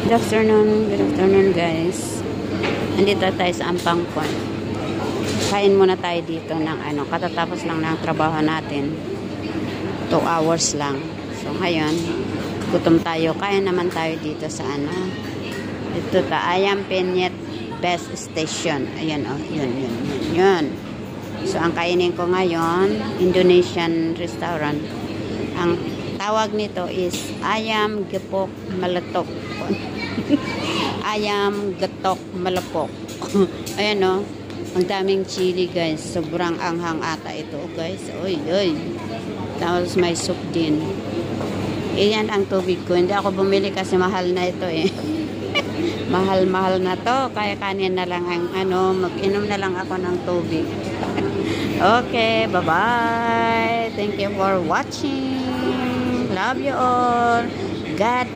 Good afternoon guys. Andito tayo sa Ampangkon. Kain muna tayo dito ng katatapos lang ng trabaho natin. 2 hours lang. So ngayon, gutom tayo. Kain naman tayo dito sa Ito Ayam Penyet Best Station. Ayan yun. So ang kainin ko ngayon, Indonesian restaurant. Ang tawag nito is Ayam Gepok Meletok. Ayam Getok Malapok. Ayan ang daming chili guys. Sobrang anghang ata ito guys. Oy. Tapos may soup din. Iyan ang tubig ko. Hindi ako bumili kasi mahal na ito eh. mahal na to. Kaya kanin na lang mag-inom na lang ako ng tubig. Okay, bye-bye. Thank you for watching. Love you all. God